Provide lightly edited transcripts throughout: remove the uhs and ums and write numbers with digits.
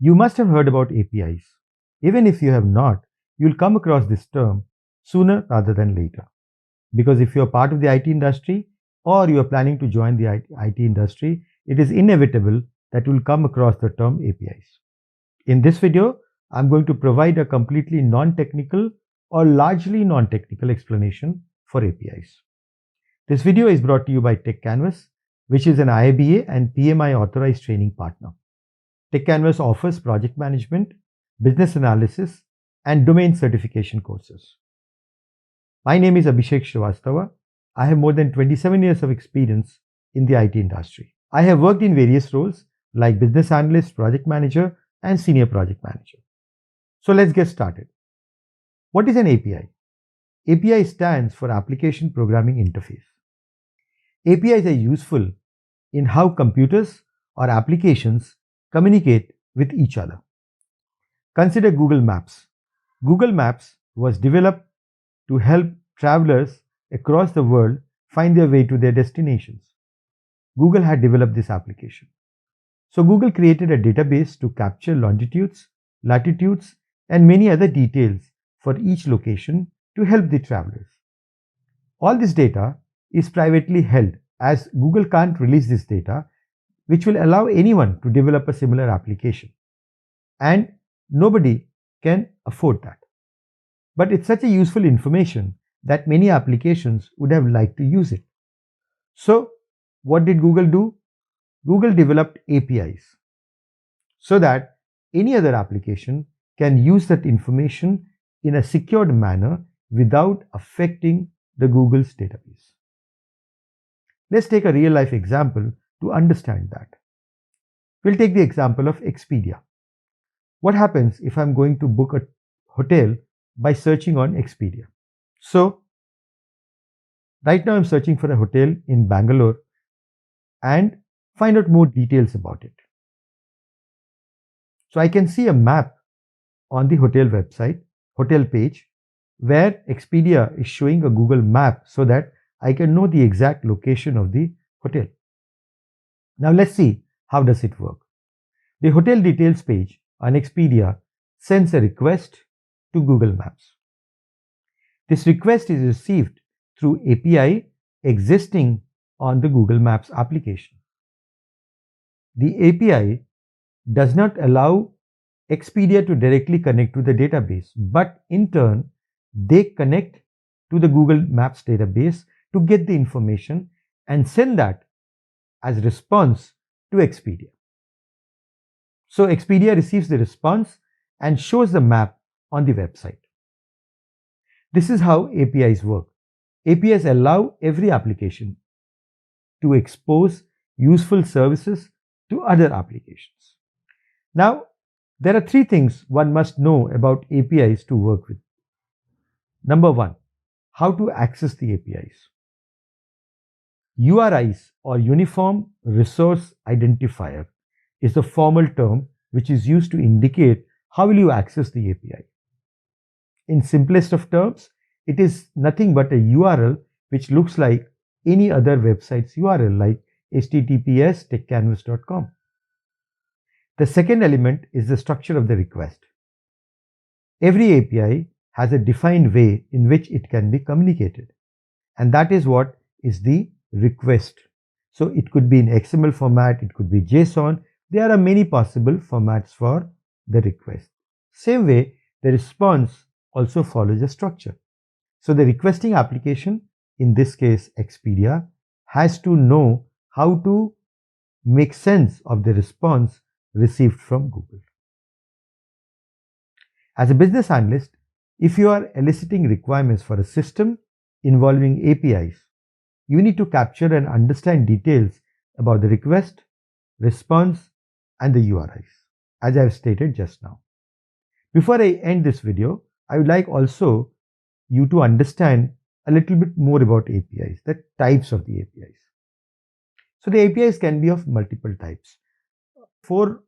You must have heard about APIs. Even if you have not, you'll come across this term sooner rather than later. Because if you're part of the IT industry or you are planning to join the IT industry, it is inevitable that you'll come across the term APIs. In this video, I'm going to provide a completely non-technical or largely non-technical explanation for APIs. This video is brought to you by Techcanvass, which is an IIBA and PMI authorized training partner. Techcanvass offers project management, business analysis, and domain certification courses. My name is Abhishek Srivastava. I have more than 27 years of experience in the IT industry. I have worked in various roles like business analyst, project manager, and senior project manager. So let's get started. What is an API? API stands for Application Programming Interface. APIs are useful in how computers or applications communicate with each other. Consider Google Maps. Google Maps was developed to help travelers across the world find their way to their destinations. Google had developed this application. So Google created a database to capture longitudes, latitudes, and many other details for each location to help the travelers. All this data is privately held, as Google can't release this data, which will allow anyone to develop a similar application. And nobody can afford that. But it's such a useful information that many applications would have liked to use it. So what did Google do? Google developed APIs so that any other application can use that information in a secured manner without affecting the Google's database. Let's take a real life example to understand that. We'll take the example of Expedia. What happens if I'm going to book a hotel by searching on Expedia? So, right now I'm searching for a hotel in Bangalore and find out more details about it. So I can see a map on the hotel website, hotel page, where Expedia is showing a Google map so that I can know the exact location of the hotel. Now let's see how does it work. The hotel details page on Expedia sends a request to Google Maps. This request is received through API existing on the Google Maps application. The API does not allow Expedia to directly connect to the database, but in turn, they connect to the Google Maps database to get the information and send that as response to Expedia. So Expedia receives the response and shows the map on the website. This is how APIs work. APIs allow every application to expose useful services to other applications. Now, there are three things one must know about APIs to work with. Number one, how to access the APIs. URIs, or Uniform Resource Identifier, is a formal term which is used to indicate how will you access the API. In simplest of terms, it is nothing but a URL which looks like any other website's URL, like https techcanvass.com. The second element is the structure of the request. Every API has a defined way in which it can be communicated, and that is what is the request. So it could be in XML format, it could be JSON. There are many possible formats for the request. Same way, the response also follows a structure. So the requesting application, in this case Expedia, has to know how to make sense of the response received from Google. As a business analyst, if you are eliciting requirements for a system involving APIs, you need to capture and understand details about the request, response, and the URIs, as I have stated just now. Before I end this video, I would like also you to understand a little bit more about APIs, the types of the APIs. So the APIs can be of multiple types. 4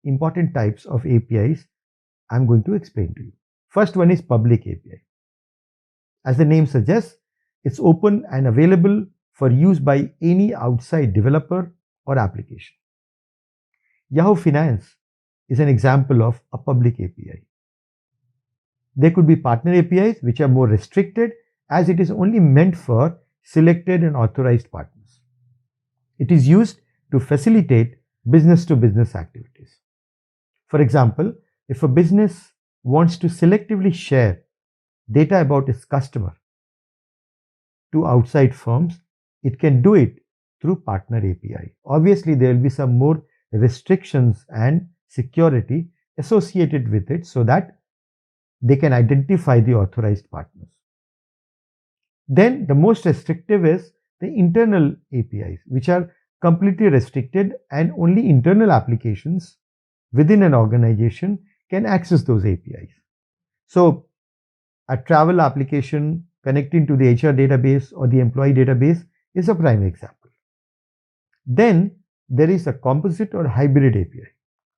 important types of APIs I'm going to explain to you. First one is public API. As the name suggests, it's open and available for use by any outside developer or application. Yahoo Finance is an example of a public API. There could be partner APIs which are more restricted as it is only meant for selected and authorized partners. It is used to facilitate business to business activities. For example, if a business wants to selectively share data about its customer to outside firms, it can do it through partner API. Obviously, there will be some more restrictions and security associated with it so that they can identify the authorized partners. Then the most restrictive is the internal APIs, which are completely restricted and only internal applications within an organization can access those APIs. So a travel application connecting to the HR database or the employee database is a prime example. Then there is a composite or hybrid API,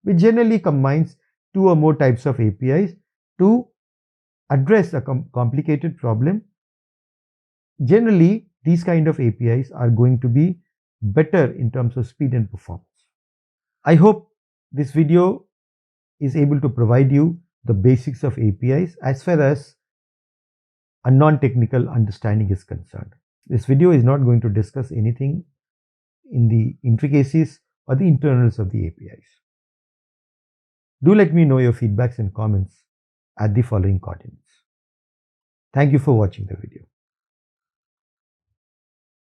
which generally combines two or more types of APIs to address a complicated problem. Generally, these kind of APIs are going to be better in terms of speed and performance. I hope this video is able to provide you the basics of APIs as far as a non-technical understanding is concerned. This video is not going to discuss anything in the intricacies or the internals of the APIs. Do let me know your feedbacks and comments at the following coordinates. Thank you for watching the video.